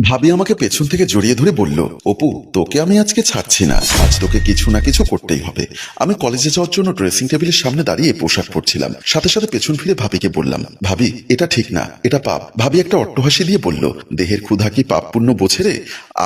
ভাবি আমাকে পেছন থেকে জড়িয়ে ধরে বলল, অপু তোকে আমি আজকে ছাড়ছি না, আজ তোকে কিছু না কিছু করতেই হবে। আমি কলেজে যাওয়ার জন্য ড্রেসিং টেবিলের সামনে দাঁড়িয়ে পোশাক পরছিলাম, সাথে সাথে পেছন ফিরে ভাবিকে বললাম, ভাবি এটা ঠিক না, এটা পাপ। ভাবি একটা অট্টহাসি দিয়ে বলল, দেহের ক্ষুধা কি পাপ পুণ্য বোঝে রে?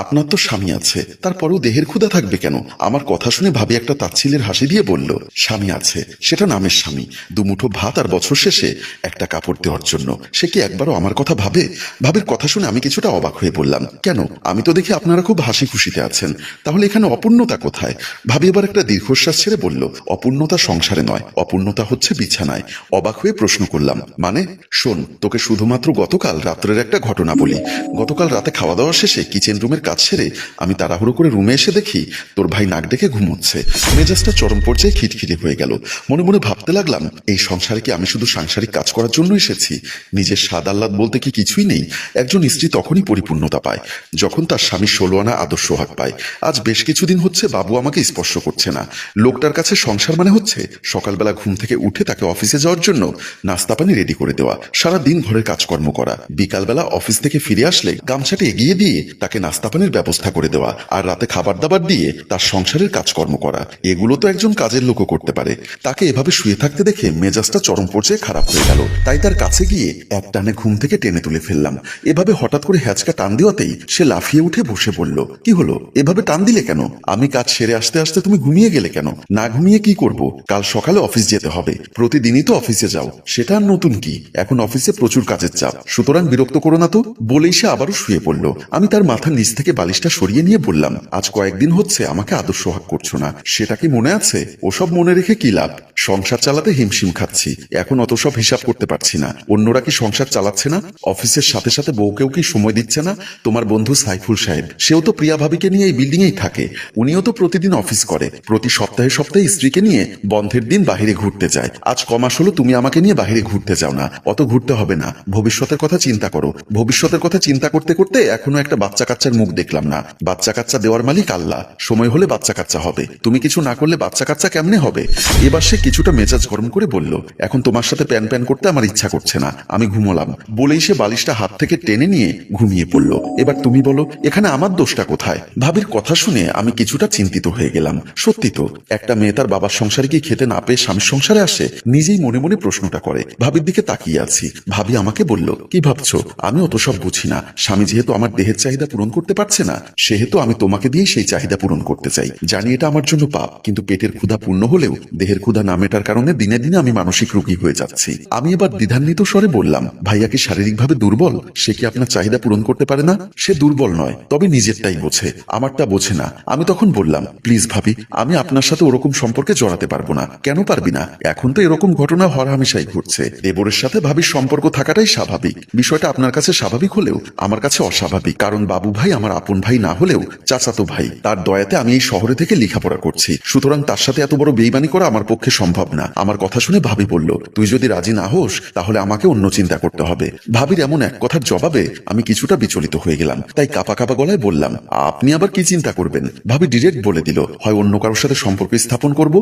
আপনার তো স্বামী আছে, তারপরেও দেহের ক্ষুধা থাকবে কেন? আমার কথা শুনে ভাবি একটা তাচ্ছিলের হাসি দিয়ে বলল, স্বামী আছে, সেটা নামের স্বামী, দুমুঠো ভাত আর বছর শেষে একটা কাপড় দেওয়ার জন্য। সে কি একবারও আমার কথা ভাবে? ভাবির কথা শুনে আমি কিছুটা অবাক হয়ে বললাম, কেন? আমি তো দেখি আপনারা খুব হাসি খুশিতে আছেন, তাহলে এখানে অপূর্ণতা কোথায়? ভাবি এবার একটা দীর্ঘশ্বাস ছেড়ে বলল, অপূর্ণতা সংসারে নয়, অপূর্ণতা হচ্ছে বিছানায়। অবাক হয়ে প্রশ্ন করলাম, মানে? শোন, তোকে শুধুমাত্র গতকাল রাত্রের একটা ঘটনা বলি। গতকাল রাতে খাওয়া দাওয়া শেষে কিচেন রুমের কাজ সেরে আমি তাড়াহুড়ো করে রুমে এসে দেখি তোর ভাই নাক ডেকে ঘুমোচ্ছে। মেজাজটা চরম পর্যায়ে খিটখিটে হয়ে গেল। মনে মনে ভাবতে লাগলাম, এই সংসারে কি আমি শুধু সাংসারিক কাজ করার জন্য এসেছি? নিজের স্বাদ আহ্লাদ বলতে কি কিছুই নেই? একজন স্ত্রী তখনই পরিপূর্ণতা পায় যখন তার স্বামী 16 আনা আদর্শ হাত পায়। আজ বেশ কিছুদিন হচ্ছে বাবু আমাকে স্পর্শ করছে না। লোকটার কাছে সংসার মানে হচ্ছে সকালবেলা ঘুম থেকে উঠে তাকে অফিসে যাওয়ার জন্য নাস্তা পানি রেডি করে দেওয়া, সারা দিন ঘরের কাজকর্ম করা, বিকালবেলা অফিস থেকে ফিরে আসলে গামছাটি এগিয়ে দিয়ে তাকে নাস্তা পানির ব্যবস্থা করে দেওয়া, আর রাতে খাবার দাবার দিয়ে তার সংসারের কাজকর্ম করা। এগুলো তো একজন কাজের লোকও করতে পারে। তাকে এভাবে শুয়ে থাকতে দেখে মেজাজটা চরম পর্যায়ে খারাপ হয়ে গেল। তাই তার কাছে গিয়ে এক টানে ঘুম থেকে টেনে তুলে ফেললাম। এভাবে হঠাৎ করে হ্যাচকা টান দেওয়াতেই সে লাফিয়ে উঠে বসে পড়ল। কি হলো? এভাবে টান দিলে কেন? আমি কাজ সেরে আসতে আসতে তুমি ঘুমিয়ে গেলে কেন? না ঘুমিয়ে কি করব? কাল সকালে অফিস যেতে হবে, প্রতিদিনই তো অফিসে যাও, সেটা আর নতুন কি? এখন অফিসে প্রচুর কাজের চাপ, সুতরাং বিরক্ত করো না তো। বলেই সে আবারও শুয়ে পড়ল। আমি তার মাথার নিচ থেকে বালিশটা সরিয়ে নিয়ে বললাম, আজ কয়েকদিন হচ্ছে আমাকে আদর সোহাগ করছো না, সেটা কি মনে আছে? ওসব মনে রেখে কি লাভ? সংসার চালাতে হিমশিম খাচ্ছি, এখন অত সব হিসাব করতে পারছি না। অন্যরা কি সংসার চালাচ্ছে না? অফিসের সাথে সাথে বউকেও কি সময় দিচ্ছে না? তোমার বন্ধু সাইফুল সাহেব, সেও তো প্রিয়া ভাবিকে নিয়ে এই বিল্ডিং এই থাকে, উনিও তো প্রতিদিন অফিস করে, প্রতি সপ্তাহে সপ্তাহে স্ত্রীকে নিয়ে বন্ধের দিন বাহিরে ঘুরতে যায়। আজ কমাস হলো তুমি আমাকে নিয়ে বাহিরে ঘুরতে যাও না। অত ঘুরতে হবে না, ভবিষ্যতের কথা চিন্তা করো। ভবিষ্যতের কথা চিন্তা করতে করতে এখনো একটা বাচ্চা কাচ্চার মুখ দেখলাম না। বাচ্চা কাচ্চা দেওয়ার মালিক আল্লাহ, সময় হলে বাচ্চা কাচ্চা হবে। তুমি কিছু না করলে বাচ্চা কাচ্চা কেমনে হবে? এবার সে কিছুটা মেজাজ গরম করে বলল, এখন তোমার সাথে প্যান প্যান করতে আমার ইচ্ছা করছে না, আমি ঘুমোলাম। বলেই সে বালিশটা হাত থেকে টেনে নিয়ে ঘুমিয়ে পড়ল। এবার তুমি বলো, এখানে আমার দোষটা কোথায়? ভাবির কথা শুনে আমি কিছুটা চিন্তিত হয়ে গেলাম। সত্যি তো, একটা মেয়ে তার বাবার সংসারে কি খেতে না পেয়ে স্বামীর সংসারে আসে? নিজেই মনে মনে প্রশ্নটা করে ভাবির দিকে তাকিয়ে আছি। ভাবি আমাকে বলল, কি ভাবছো? আমি অত সব বুঝি না। স্বামী যেহেতু আমার দেহের চাহিদা পূরণ করতে পারছে না, সেহেতু আমি তোমাকে দিয়ে সেই চাহিদা পূরণ করতে চাই। জানি এটা আমার জন্য পাপ, কিন্তু পেটের ক্ষুধা পূর্ণ হলেও দেহের ক্ষুধা না মেটার কারণে দিনে দিনে আমি মানসিক রোগী হয়ে যাচ্ছি। আমি এবার দ্বিধান্বিত স্বরে বললাম, ভাইয়া কি শারীরিকভাবে দুর্বল? সে কি আপনার চাহিদা পূরণ করতে পারে না? সে দুর্বল নয়, তবে নিজেরটাই বোঝে, আমারটা বোঝে না। আমি তখন বললাম, প্লিজ ভাবি, আমি আপনার সাথে ওরকম সম্পর্কে জড়াতে পারবো না। কেন পারবি না? এখন তো এরকম ঘটনা হরহামেশাই ঘটছে। দেবরের সাথে ভাবির সম্পর্ক থাকাটাই স্বাভাবিক। বিষয়টা আপনার কাছে স্বাভাবিক হলেও আমার কাছে অস্বাভাবিক, কারণ বাবু ভাই আমার আপন ভাই না হলেও চাচাতো ভাই। তার দয়াতে আমি এই শহরে থেকে লেখাপড়া করছি, সুতরাং তার সাথে এত বড় বেইমানি করা আমার পক্ষে সম্ভব না। আমার কথা শুনে ভাবি বলল, তুই যদি রাজি না হোস তাহলে আমাকে অন্য চিন্তা করতে হবে। ভাবির এমন এক কথার জবাবে আমি কিছুটা বিচলিত হয়ে গেলাম, তাই কাপা কাপা গলায় বললাম, আপনি আবার কি চিন্তা করবেন? ভাবি ডিরেক্ট বলে দিল, হয় অন্য কারোর সাথে সম্পর্ক স্থাপন করব,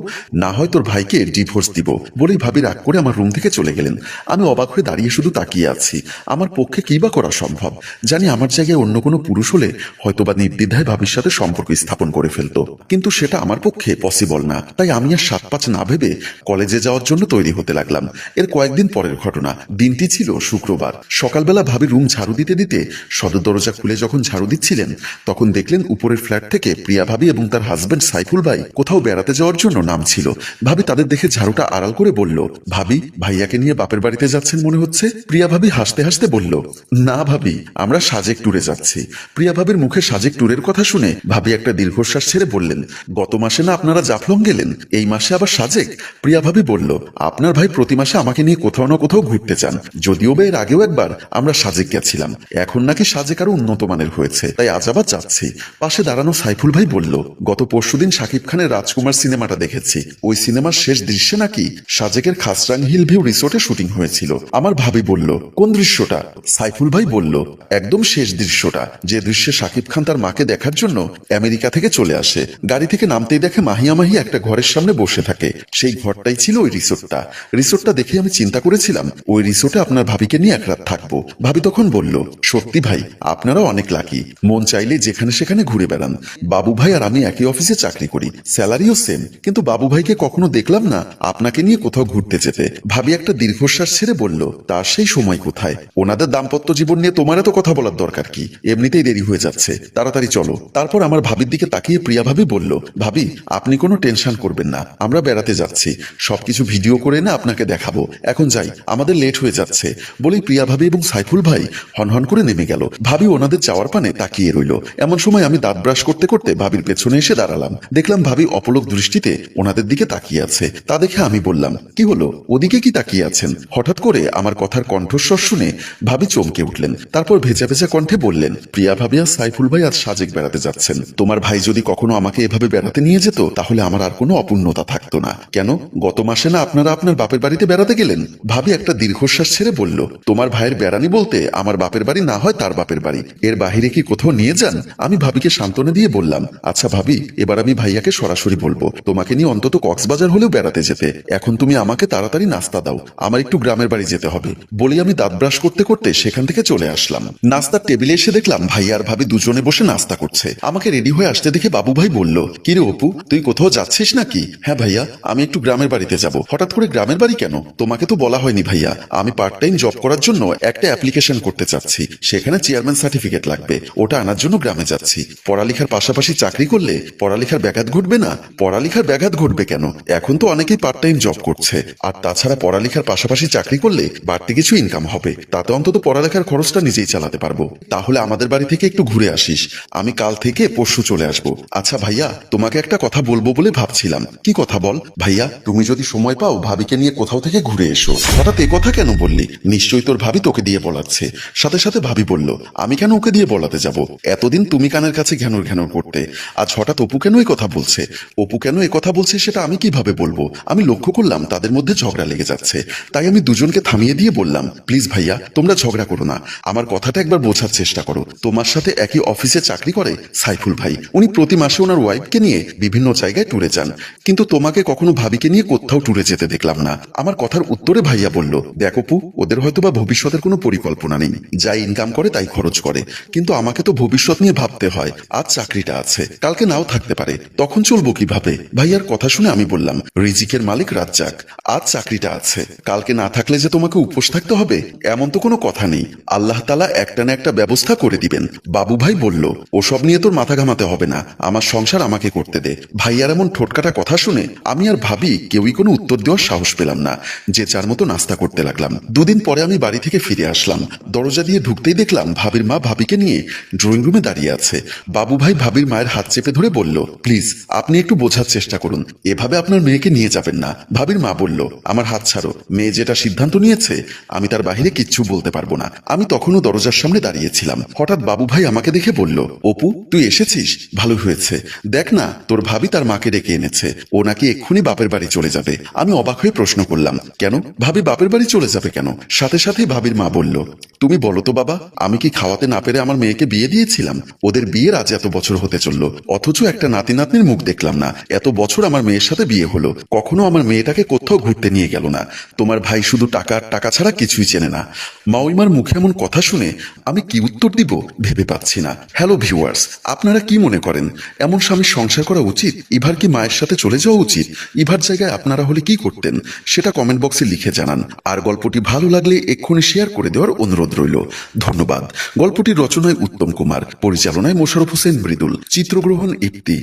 না হয় তোর ভাইকে ডিভোর্স দিব। বলেই ভাবি রাগ করে আমার রুম থেকে চলে গেলেন। আমি অবাক হয়ে দাঁড়িয়ে শুধু তাকিয়ে আছি। আমার পক্ষে কি বা করা সম্ভব? জানি আমার জায়গায় অন্য কোনো পুরুষ হলে হয়তোবা নির্দ্বিধায় ভাবির সাথে সম্পর্ক স্থাপন করে ফেলতো, কিন্তু সেটা আমার পক্ষে পসিবল না। তাই আমি আর 7-5 না ভেবে কলেজে যাওয়ার জন্য তৈরি হতে লাগলাম। এর কয়েকদিন পরের ঘটনা। দিনটি ছিল শুক্রবার। সকালবেলা ভাবি রুম ঝাড়ু দিতে দিতে সদর দরজা খুলে যখন ঝাড়ু দিচ্ছিলেন, তখন দেখলেন উপরের ফ্ল্যাট থেকে প্রিয়া ভাবি এবং তার হাজবেন্ড সাইফুল ভাই কোথাও বেড়াতে যাওয়ার জন্য নামছিল। ভাবি তাদের দেখে ঝাড়ুটা আড়াল করে বলল, ভাবি, ভাইয়াকে নিয়ে বাপের বাড়িতে যাচ্ছেন মনে হচ্ছে। প্রিয়া ভাবি হাসতে হাসতে বলল, না ভাবি, আমরা সাজেক ট্যুরে যাচ্ছি। প্রিয়া ভাবির মুখে সাজেক ট্যুরের কথা শুনে ভাবি একটা দীর্ঘশ্বাস ছেড়ে বললেন, গত মাসে না আপনারা জাফলং গেলেন, এই মাসে আবার সাজেক? প্রিয়া ভাবি বলল, আপনার ভাই প্রতি মাসে আমাকে নিয়ে কোথাও না কোথাও ঘুরতে চান, যদিও বা এর আগেও একবার আমরা সাজেক গেছিলাম। এখন নাকি সাজেক আরো উন্নত মানের হয়েছে, তাই আজ আবার যাচ্ছি। পাশে দাঁড়ানো সাইফুল ভাই বলল, গত পরশুদিন শাকিব খানের রাজকুমার সিনেমাটা দেখেছি, ওই সিনেমার শেষ দৃশ্যে নাকি সাজেকের খাসরাং হিল ভিউ রিসোর্টে শুটিং হয়েছিল। আমার ভাবি বলল, কোন দৃশ্যটা? সাইফুল ভাই বলল, একদম শেষ দৃশ্যটা, যে দৃশ্যে শাকিব খান তার মাকে দেখার জন্য আমেরিকা থেকে চলে আসে। গাড়ি থেকে নামতেই দেখে মাহিয়া মাহি একটা ঘরের সামনে বসে থাকে, সেই ঘরটাই ছিল ওই রিসোর্টটা। রিসোর্টটা দেখে আমি চিন্তা করেছিলাম ওই রিসোর্টে আপনার ভাবিকে নিয়ে এক রাত থাকবো। ভাবি তখন বলল, সত্যি ভাই, আপনারা অনেক লাকি, মন চাইলে যেখানে সেখানে ঘুরে বেড়ান। বাবু ভাই আর আমি একই অফিসে চাকরি করি, স্যালারিও সেম, কিন্তু বাবু ভাইকে কখনো দেখলাম না আপনাকে নিয়ে কোথাও ঘুরতে যেতে। ভাবি একটা দীর্ঘশ্বাস ছেড়ে বলল, তার সেই সময় কোথায়? ওনাদের দাম্পত্য জীবন নিয়ে তোমার এত কথা বলার দরকার কি? এমনিতেই দেরি হয়ে যাচ্ছে, তাড়াতাড়ি চলো। তারপর আমার ভাবির দিকে তাকিয়ে প্রিয়া ভাবি বলল, ভাবি আপনি কোনো টেনশন করবেন না, আমরা বেড়াতে যাচ্ছি, সবকিছু ভিডিও করে না আপনাকে দেখাবো। এখন যাই, আমাদের লেট হয়ে যাচ্ছে। বলেই প্রিয়া ভাবি এবং সাইফুল ভাই হনহন করে নেমে গেল। ভাবি ওনাদের যাওয়ার পানে তাকিয়ে রইল। এমন সময় আমি দাঁত ব্রাশ করতে করতে ভাবির পেছনে এসে দাঁড়ালাম। দেখলাম ভাবি অপলক দৃষ্টিতে ওনাদের দিকে তাকিয়ে আছে। তা দেখে আমি বললাম, কি হলো, ওদিকে কি তাকিয়ে আছেন? হঠাৎ করে আমার কথার কণ্ঠস্বর শুনে ভাবি চমকে উঠলেন। তারপর ভেজা ভেজা কণ্ঠে বললেন, প্রিয়া ভাবি আর সাইফুল ভাই আজ সাজেক বেড়াতে যাচ্ছেন। তোমার ভাই যদি কখনো আমাকে এভাবে বেড়াতে নিয়ে যেত তাহলে আমার আর কোনো অপূর্ণতা থাকতো না। কেন, গত মাসে না আপনারা আপনার বাপের বাড়িতে বেড়াতে গেলেন? ভাবি একটা দীর্ঘশ্বাস ছেড়ে বলল, তোমার ভাইয়ের বেড়ানি বলতে আমার বাপের বাড়ি না হয় তার বাপের বাড়ি, এর বাহিরে কি কোথাও নিয়ে যান? আমি ভাবিকে সান্ত্বনা দিয়ে বললাম, আচ্ছা ভাবি, এবার আমি ভাইয়াকে সরাসরি বলবো তোমাকে নিয়ে অন্তত কক্সবাজার হলেও বেড়াতে যেতে। এখন তুমি আমাকে তাড়াতাড়ি নাস্তা দাও, আমার একটু গ্রামের বাড়ি যেতে হবে। বলি আমি দাঁত ব্রাশ করতে করতে সেখান থেকে চলে আসলাম। নাস্তার টেবিলে এসে দেখলাম ভাইয়া আর ভাবি দুজনে বসে নাস্তা করছে। আমাকে রেডি হয়ে আসতে দেখে বাবু ভাই বলল, কিরে অপু, তুই কোথাও যাচ্ছিস নাকি? হ্যাঁ ভাইয়া, আমি একটু গ্রামের বাড়িতে যাব। হঠাৎ করে গ্রামের বাড়ি কেন? তোমাকে তো বলা হয়নি ভাইয়া, আমি পার্ট টাইম জব করার জন্য একটা অ্যাপ্লিকেশন করতে চাচ্ছি, সেখানে চেয়ারম্যান সার্টিফিকেট লাগবে, ওটা আনার জন্য গ্রামে যাচ্ছি। পড়ালেখার পাশাপাশি চাকরি করলে পড়ালেখার ব্যাঘাত ঘটবে না? পড়ালেখার ব্যাঘাত ঘটবে কেন? এখন তো অনেকেই পার্ট টাইম জব করছে, আর তাছাড়া পড়ালেখার পাশাপাশি চাকরি করলে বাড়তি কিছু ইনকাম হবে, তাতে অন্তত পড়ালেখার খরচটা নিজেই চালাতে পারবো। তাহলে আমাদের বাড়ি থেকে একটু ঘুরে আসিস, আমি কাল থেকে পরশু চলে আসবো। আচ্ছা ভাইয়া, তোমাকে একটা কথা বলবো বলে ভাবছিলাম। কি কথা বল? ভাইয়া, তুমি যদি সময় পাও ভাবিকে নিয়ে কোথাও থেকে ঘুরে এসো। হঠাৎ এ কথা কেন বললি? নিশ্চয়ই তোর ভাবি তোকে দিয়ে বলাচ্ছে। সাথে সাথে ভাবি বলল, আমি কেন ওকে দিয়ে বলাতে যাব? এতদিন তুমি কানের কাছে ঘ্যানোর ঘ্যানোর করতে, আজ হঠাৎ অপু কেন এই কথা বলছে? অপু কেন এ কথা বলছে সেটা আমি কিভাবে বলবো? আমি লক্ষ্য করলাম তাদের মধ্যে ঝগড়া লেগে যাচ্ছে, তাই আমি দুজনকে থামিয়ে দিয়ে বললাম, প্লিজ ভাইয়া, তোমরা ঝগড়া করো না, আমার কথাটা একবার বোঝার চেষ্টা করো। তোমার সাথে একই অফিসে চাকরি করে সাইফুল ভাই, উনি প্রতি মাসে ওনার ওয়াইফকে নিয়ে বিভিন্ন জায়গায় ট্যুরে যান, কিন্তু তোমাকে কখনো ভাবিকে নিয়ে কোথাও ট্যুরে যেতে দেখলাম না। আমার কথার উত্তরে ভাইয়া বলল, দেখ অপু, ওদের হয়তো বা ভবিষ্যতের কোনো পরিকল্পনা নেই, যাই ইনকাম করে তাই খরচ করে, কিন্তু আমাকে তো ভবিষ্যৎ নিয়ে ভাবতে হয়। আজ চাকরিটা আছে, কালকে নাও থাকতে পারে, তখন চলবো কিভাবে? ভাইয়ার কথা শুনে আমি বললাম, রিজিকের মালিক রাজ্জাক, আজ চাকরিটা আছে, কালকে না থাকলে যে তোমাকে উপোস থাকতে হবে এমন তো কোনো কথা নেই, আল্লাহ তাআলা একটা না একটা ব্যবস্থা করে দিবেন। বাবু ভাই বলল, ওসব নিয়ে তোর মাথা ঘামাতে হবে না, আমার সংসার আমাকে করতে দে। ভাইয়ার এমন ঠোটকাটা কথা শুনে আমি আর ভাবি কেউই কোনো উত্তর দেওয়ার সাহস পেলাম না, যে যার মতো নাস্তা করতে লাগলাম। দুদিন পরে আমি বাড়ি থেকে ফিরে আসলাম। দরজা দিয়ে ঢুকতেই দেখলাম ভাবির মা ভাবিকে নিয়ে ড্রয়িং রুমে দাঁড়িয়ে আছে। বাবু ভাই ভাবির মায়ের হাত চেপে ধরে বলল, প্লিজ আপনি একটু বোঝার চেষ্টা করুন, এভাবে আপনার মেয়েকে নিয়ে যাবেন না। ভাবির মা বলল, আমার হাত ছাড়ো, মেয়ে যেটা সিদ্ধান্ত নিয়েছে আমি তার বাহিরে কিচ্ছু বলতে পারবো না। আমি তখনও দরজার সামনে দাঁড়িয়েছিলাম। হঠাৎ বাবু ভাই আমাকে দেখে বলল, অপু তুই এসেছিস, ভালো হয়েছে, দেখ না তোর ভাবি তার মাকে ডেকে এনেছে, ও নাকি এক্ষুনি বাপের বাড়ি চলে যাবে। আমি অবাক হয়ে প্রশ্ন করলাম, কেন ভাবি বাপের বাড়ি চলে যাবে কেন? সাথে সাথেই ভাবির মা বলল, তুমি বলো তো বাবা, আমি কি খাওয়াতে না পেরে আমার মেয়েকে বিয়ে দিয়েছিলাম? ওদের বিয়ের আজ এত বছর হতে চললো, অথচ একটা নাতি নাতনির মুখ দেখলাম না। এত বছর আমার মেয়ের সাথে বিয়ে হলো, কখনো আমার মেয়েটাকে কোথাও ঘুরতে নিয়ে গেল না। তোমার ভাই শুধু টাকা আর টাকা ছাড়া কিছুই চেনে না। মাউইমার মুখে এমন কথা শুনে আমি কি উত্তর দিব ভেবে পাচ্ছি না। হ্যালো ভিউয়ার্স, আপনারা কি মনে করেন, এমন স্বামীর সংসার করা উচিত? ইভার কি মায়ের সাথে চলে যাওয়া উচিত? ইভার জায়গায় আপনারা হলে কি করতেন সেটা কমেন্ট বক্সে লিখে জানান। আর গল্পটি ভালো লাগলে এক্ষুনি শেয়ার করে দেওয়ার অনুরোধ রইল। ধন্যবাদ। গল্পটির রচনায় উত্তম কুমার, পরিচালনায় মোশাররফ হোসেন মৃদুল, চিত্রগ্রহণ ইপ্তি।